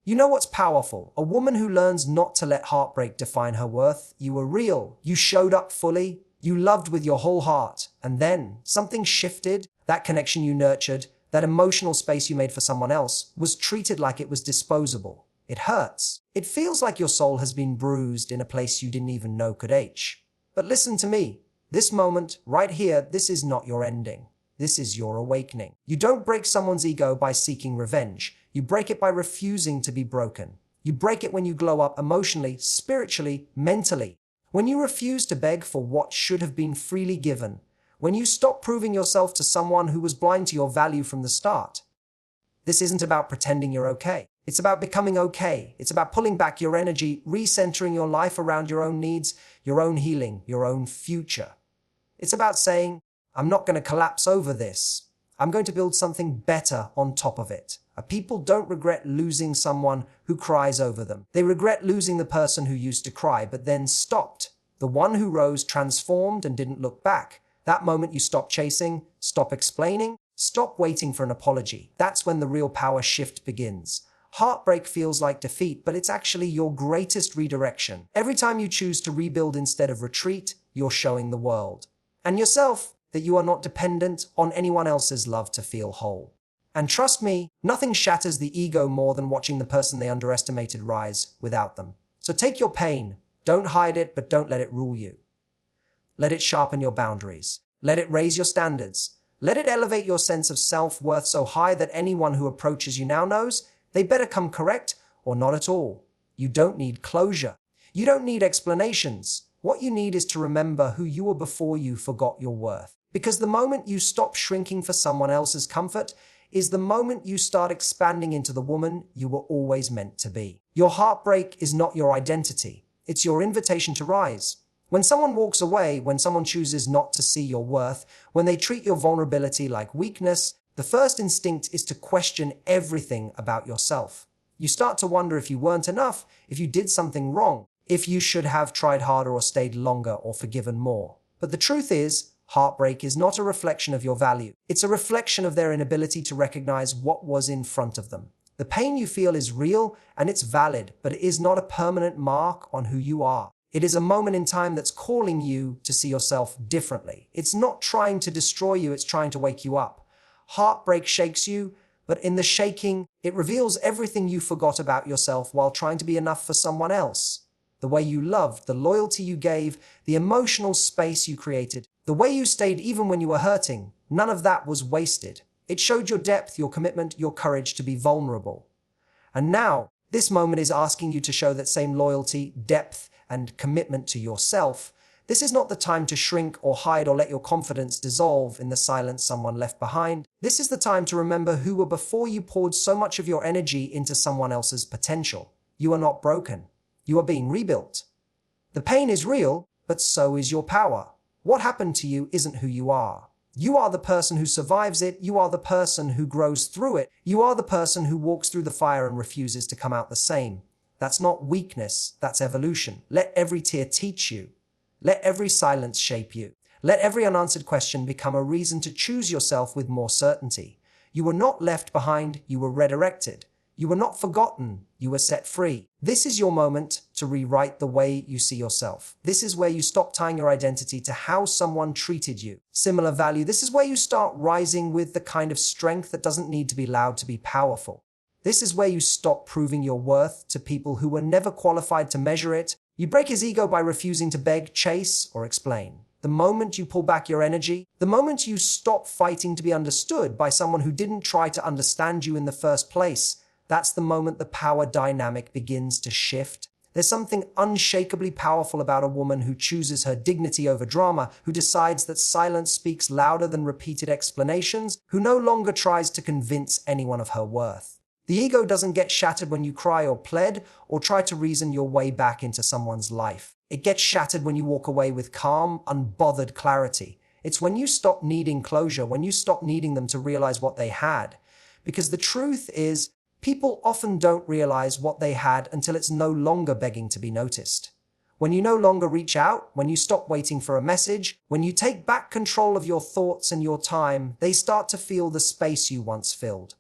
You know what's powerful? A woman who learns not to let heartbreak define her worth. You were real. You showed up fully. You loved with your whole heart. And then something shifted. That connection you nurtured, that emotional space you made for someone else, was treated like it was disposable. It hurts. It feels like your soul has been bruised in a place you didn't even know could ache. But listen to me. This moment, right here, this is not your ending. This is your awakening. You don't break someone's ego by seeking revenge. You break it by refusing to be broken. You break it when you glow up emotionally, spiritually, mentally. When you refuse to beg for what should have been freely given. When you stop proving yourself to someone who was blind to your value from the start. This isn't about pretending you're okay. It's about becoming okay. It's about pulling back your energy, recentering your life around your own needs, your own healing, your own future. It's about saying, I'm not going to collapse over this. I'm going to build something better on top of it. People don't regret losing someone who cries over them. They regret losing the person who used to cry, but then stopped. The one who rose, transformed, and didn't look back. That moment you stop chasing, stop explaining, stop waiting for an apology. That's when the real power shift begins. Heartbreak feels like defeat, but it's actually your greatest redirection. Every time you choose to rebuild instead of retreat, you're showing the world and yourself that you are not dependent on anyone else's love to feel whole. And trust me, nothing shatters the ego more than watching the person they underestimated rise without them. So take your pain, don't hide it, but don't let it rule you. Let it sharpen your boundaries. Let it raise your standards. Let it elevate your sense of self-worth so high that anyone who approaches you now knows they better come correct or not at all. You don't need closure. You don't need explanations. What you need is to remember who you were before you forgot your worth. Because the moment you stop shrinking for someone else's comfort is the moment you start expanding into the woman you were always meant to be. Your heartbreak is not your identity. It's your invitation to rise. When someone walks away, when someone chooses not to see your worth, when they treat your vulnerability like weakness, the first instinct is to question everything about yourself. You start to wonder if you weren't enough, if you did something wrong, if you should have tried harder or stayed longer or forgiven more. But the truth is, heartbreak is not a reflection of your value. It's a reflection of their inability to recognize what was in front of them. The pain you feel is real and it's valid, but it is not a permanent mark on who you are. It is a moment in time that's calling you to see yourself differently. It's not trying to destroy you, it's trying to wake you up. Heartbreak shakes you, but in the shaking, it reveals everything you forgot about yourself while trying to be enough for someone else. The way you loved, the loyalty you gave, the emotional space you created, the way you stayed even when you were hurting, none of that was wasted. It showed your depth, your commitment, your courage to be vulnerable. And now, this moment is asking you to show that same loyalty, depth, and commitment to yourself. This is not the time to shrink or hide or let your confidence dissolve in the silence someone left behind. This is the time to remember who were before you poured so much of your energy into someone else's potential. You are not broken. You are being rebuilt. The pain is real, but so is your power. What happened to you isn't who you are. You are the person who survives it. You are the person who grows through it. You are the person who walks through the fire and refuses to come out the same. That's not weakness, that's evolution. Let every tear teach you. Let every silence shape you. Let every unanswered question become a reason to choose yourself with more certainty. You were not left behind, you were redirected. You were not forgotten, you were set free. This is your moment to rewrite the way you see yourself. This is where you stop tying your identity to how someone treated you. Similar value, this is where you start rising with the kind of strength that doesn't need to be loud to be powerful. This is where you stop proving your worth to people who were never qualified to measure it. You break his ego by refusing to beg, chase, or explain. The moment you pull back your energy, the moment you stop fighting to be understood by someone who didn't try to understand you in the first place, that's the moment the power dynamic begins to shift. There's something unshakably powerful about a woman who chooses her dignity over drama, who decides that silence speaks louder than repeated explanations, who no longer tries to convince anyone of her worth. The ego doesn't get shattered when you cry or plead or try to reason your way back into someone's life. It gets shattered when you walk away with calm, unbothered clarity. It's when you stop needing closure, when you stop needing them to realize what they had. Because the truth is, people often don't realize what they had until it's no longer begging to be noticed. When you no longer reach out, when you stop waiting for a message, when you take back control of your thoughts and your time, they start to feel the space you once filled.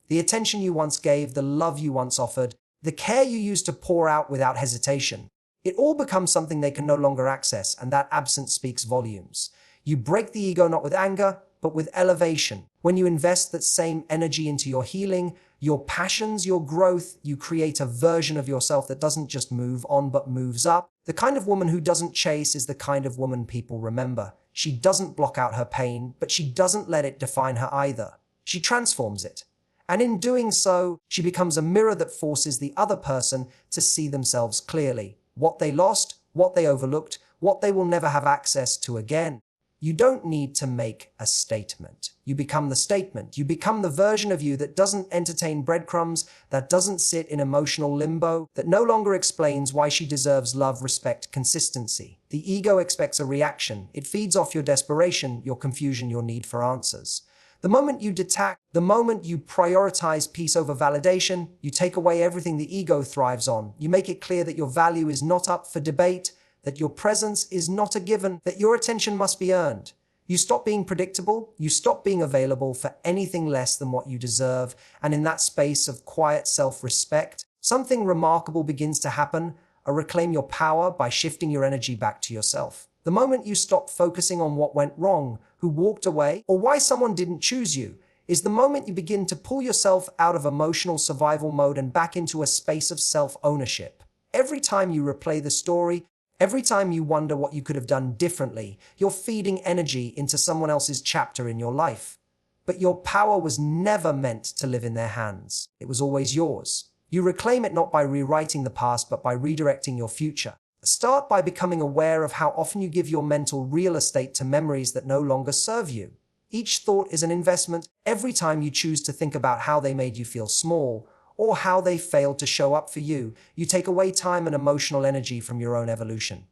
The attention you once gave, the love you once offered, the care you used to pour out without hesitation. It all becomes something they can no longer access, and that absence speaks volumes. You break the ego not with anger, but with elevation. When you invest that same energy into your healing, your passions, your growth, you create a version of yourself that doesn't just move on, but moves up. The kind of woman who doesn't chase is the kind of woman people remember. She doesn't block out her pain, but she doesn't let it define her either. She transforms it. And in doing so, she becomes a mirror that forces the other person to see themselves clearly. What they lost, what they overlooked, what they will never have access to again. You don't need to make a statement. You become the statement. You become the version of you that doesn't entertain breadcrumbs, that doesn't sit in emotional limbo, that no longer explains why she deserves love, respect, consistency. The ego expects a reaction. It feeds off your desperation, your confusion, your need for answers. The moment you detach, the moment you prioritize peace over validation, you take away everything the ego thrives on. You make it clear that your value is not up for debate, that your presence is not a given, that your attention must be earned. You stop being predictable, you stop being available for anything less than what you deserve, and in that space of quiet self-respect, something remarkable begins to happen, reclaim your power by shifting your energy back to yourself. The moment you stop focusing on what went wrong, who walked away, or why someone didn't choose you, is the moment you begin to pull yourself out of emotional survival mode and back into a space of self-ownership. Every time you replay the story, every time you wonder what you could have done differently, you're feeding energy into someone else's chapter in your life. But your power was never meant to live in their hands. It was always yours. You reclaim it not by rewriting the past, but by redirecting your future. Start by becoming aware of how often you give your mental real estate to memories that no longer serve you. Each thought is an investment. Every time you choose to think about how they made you feel small, or how they failed to show up for you, you take away time and emotional energy from your own evolution.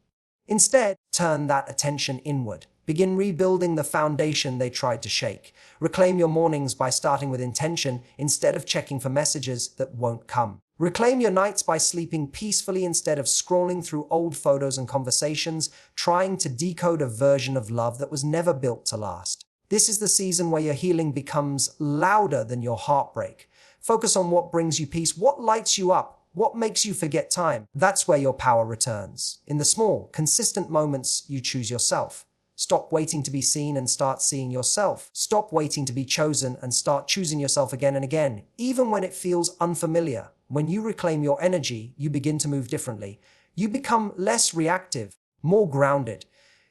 Instead, turn that attention inward. Begin rebuilding the foundation they tried to shake. Reclaim your mornings by starting with intention instead of checking for messages that won't come. Reclaim your nights by sleeping peacefully instead of scrolling through old photos and conversations, trying to decode a version of love that was never built to last. This is the season where your healing becomes louder than your heartbreak. Focus on what brings you peace, what lights you up, what makes you forget time. That's where your power returns. In the small, consistent moments, you choose yourself. Stop waiting to be seen and start seeing yourself. Stop waiting to be chosen and start choosing yourself again and again, even when it feels unfamiliar. When you reclaim your energy, you begin to move differently. You become less reactive, more grounded.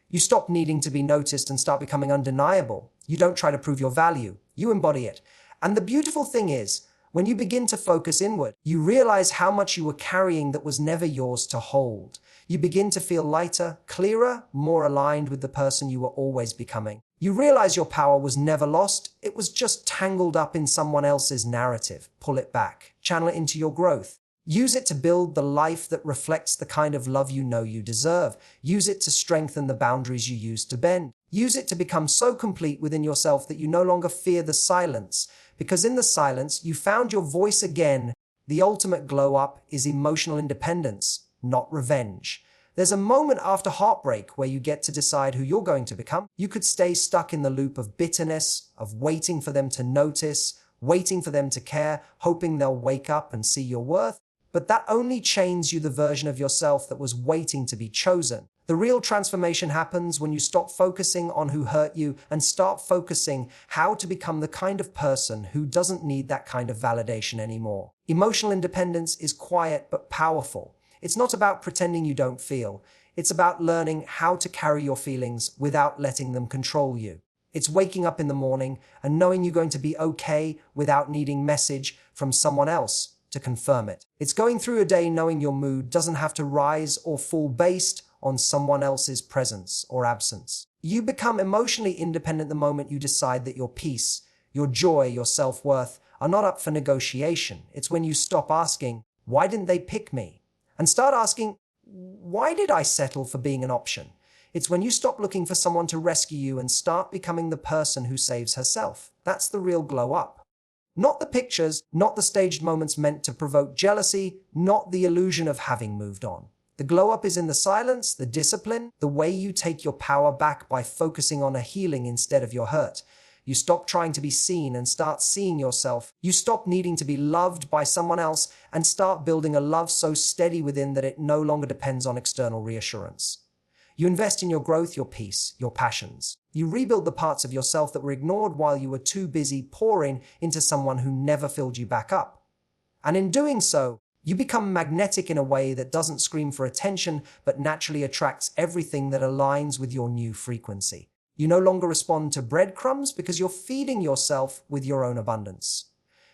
You stop needing to be noticed and start becoming undeniable. You don't try to prove your value. You embody it. And the beautiful thing is, when you begin to focus inward, you realize how much you were carrying that was never yours to hold. You begin to feel lighter, clearer, more aligned with the person you were always becoming. You realize your power was never lost. It was just tangled up in someone else's narrative. Pull it back. Channel it into your growth. Use it to build the life that reflects the kind of love you know you deserve. Use it to strengthen the boundaries you used to bend. Use it to become so complete within yourself that you no longer fear the silence. Because in the silence, you found your voice again. The ultimate glow up is emotional independence, not revenge. There's a moment after heartbreak where you get to decide who you're going to become. You could stay stuck in the loop of bitterness, of waiting for them to notice, waiting for them to care, hoping they'll wake up and see your worth. But that only chains you the version of yourself that was waiting to be chosen. The real transformation happens when you stop focusing on who hurt you and start focusing how to become the kind of person who doesn't need that kind of validation anymore. Emotional independence is quiet but powerful. It's not about pretending you don't feel. It's about learning how to carry your feelings without letting them control you. It's waking up in the morning and knowing you're going to be okay without needing message from someone else to confirm it. It's going through a day knowing your mood doesn't have to rise or fall based on someone else's presence or absence. You become emotionally independent the moment you decide that your peace, your joy, your self-worth are not up for negotiation. It's when you stop asking, why didn't they pick me? And start asking, why did I settle for being an option? It's when you stop looking for someone to rescue you and start becoming the person who saves herself. That's the real glow up. Not the pictures, not the staged moments meant to provoke jealousy, not the illusion of having moved on. The glow up is in the silence, the discipline, the way you take your power back by focusing on a healing instead of your hurt. You stop trying to be seen and start seeing yourself. You stop needing to be loved by someone else and start building a love so steady within that it no longer depends on external reassurance. You invest in your growth, your peace, your passions. You rebuild the parts of yourself that were ignored while you were too busy pouring into someone who never filled you back up. And in doing so, you become magnetic in a way that doesn't scream for attention, but naturally attracts everything that aligns with your new frequency. You no longer respond to breadcrumbs because you're feeding yourself with your own abundance.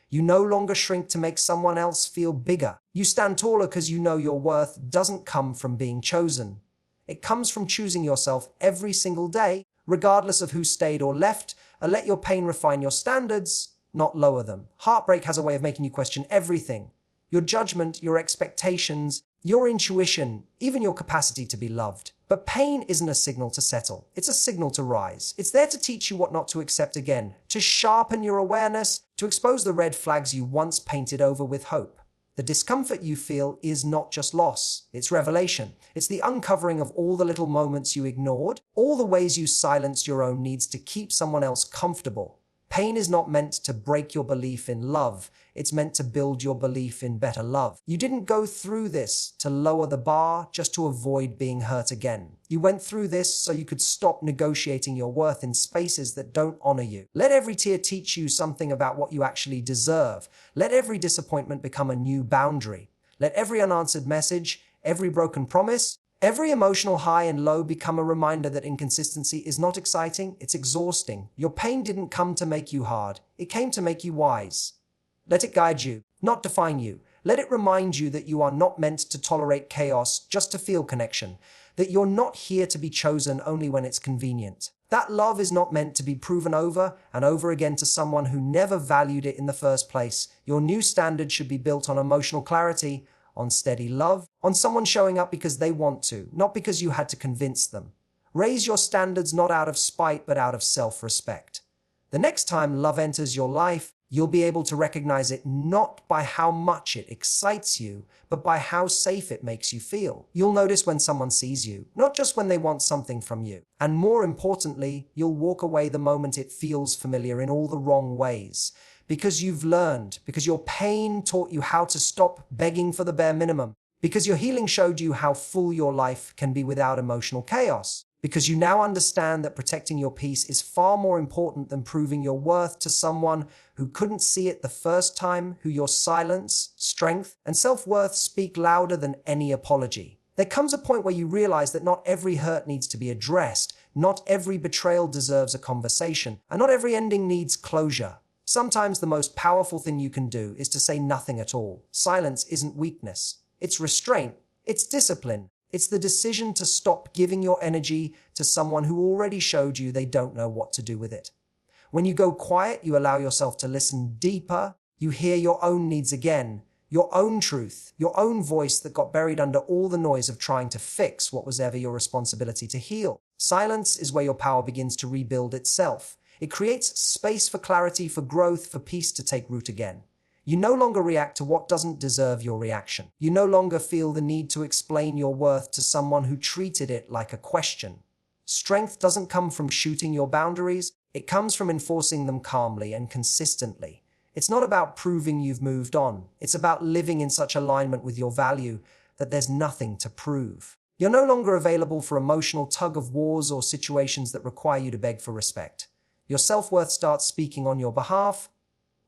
You no longer shrink to make someone else feel bigger. You stand taller because you know your worth doesn't come from being chosen. It comes from choosing yourself every single day, regardless of who stayed or left, and let your pain refine your standards, not lower them. Heartbreak has a way of making you question everything. Your judgment, your expectations, your intuition, even your capacity to be loved. But pain isn't a signal to settle. It's a signal to rise. It's there to teach you what not to accept again, to sharpen your awareness, to expose the red flags you once painted over with hope. The discomfort you feel is not just loss, it's revelation. It's the uncovering of all the little moments you ignored, all the ways you silenced your own needs to keep someone else comfortable. Pain is not meant to break your belief in love. It's meant to build your belief in better love. You didn't go through this to lower the bar just to avoid being hurt again. You went through this so you could stop negotiating your worth in spaces that don't honor you. Let every tear teach you something about what you actually deserve. Let every disappointment become a new boundary. Let every unanswered message, every broken promise, every emotional high and low become a reminder that inconsistency is not exciting, it's exhausting. Your pain didn't come to make you hard, it came to make you wise. Let it guide you, not define you. Let it remind you that you are not meant to tolerate chaos just to feel connection, that you're not here to be chosen only when it's convenient. That love is not meant to be proven over and over again to someone who never valued it in the first place. Your new standard should be built on emotional clarity, on steady love, on someone showing up because they want to, not because you had to convince them. Raise your standards not out of spite, but out of self-respect. The next time love enters your life, you'll be able to recognize it not by how much it excites you, but by how safe it makes you feel. You'll notice when someone sees you, not just when they want something from you. And more importantly, you'll walk away the moment it feels familiar in all the wrong ways. Because you've learned, because your pain taught you how to stop begging for the bare minimum, because your healing showed you how full your life can be without emotional chaos, because you now understand that protecting your peace is far more important than proving your worth to someone who couldn't see it the first time, who your silence, strength, and self-worth speak louder than any apology. There comes a point where you realize that not every hurt needs to be addressed, not every betrayal deserves a conversation, and not every ending needs closure. Sometimes the most powerful thing you can do is to say nothing at all. Silence isn't weakness. It's restraint. It's discipline. It's the decision to stop giving your energy to someone who already showed you they don't know what to do with it. When you go quiet, you allow yourself to listen deeper. You hear your own needs again, your own truth, your own voice that got buried under all the noise of trying to fix what was ever your responsibility to heal. Silence is where your power begins to rebuild itself. It creates space for clarity, for growth, for peace to take root again. You no longer react to what doesn't deserve your reaction. You no longer feel the need to explain your worth to someone who treated it like a question. Strength doesn't come from shooting your boundaries. It comes from enforcing them calmly and consistently. It's not about proving you've moved on. It's about living in such alignment with your value that there's nothing to prove. You're no longer available for emotional tug-of-wars or situations that require you to beg for respect. Your self-worth starts speaking on your behalf.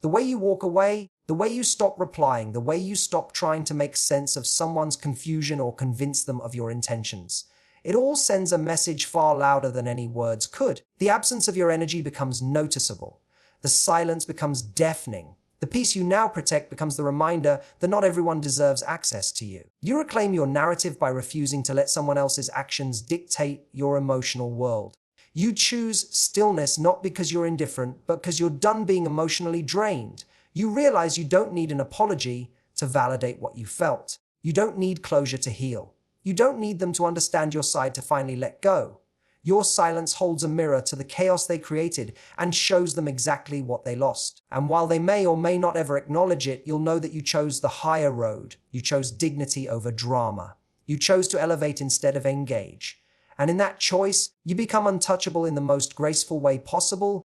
The way you walk away, the way you stop replying, the way you stop trying to make sense of someone's confusion or convince them of your intentions. It all sends a message far louder than any words could. The absence of your energy becomes noticeable. The silence becomes deafening. The peace you now protect becomes the reminder that not everyone deserves access to you. You reclaim your narrative by refusing to let someone else's actions dictate your emotional world. You choose stillness not because you're indifferent, but because you're done being emotionally drained. You realize you don't need an apology to validate what you felt. You don't need closure to heal. You don't need them to understand your side to finally let go. Your silence holds a mirror to the chaos they created and shows them exactly what they lost. And while they may or may not ever acknowledge it, you'll know that you chose the higher road. You chose dignity over drama. You chose to elevate instead of engage. And in that choice, you become untouchable in the most graceful way possible.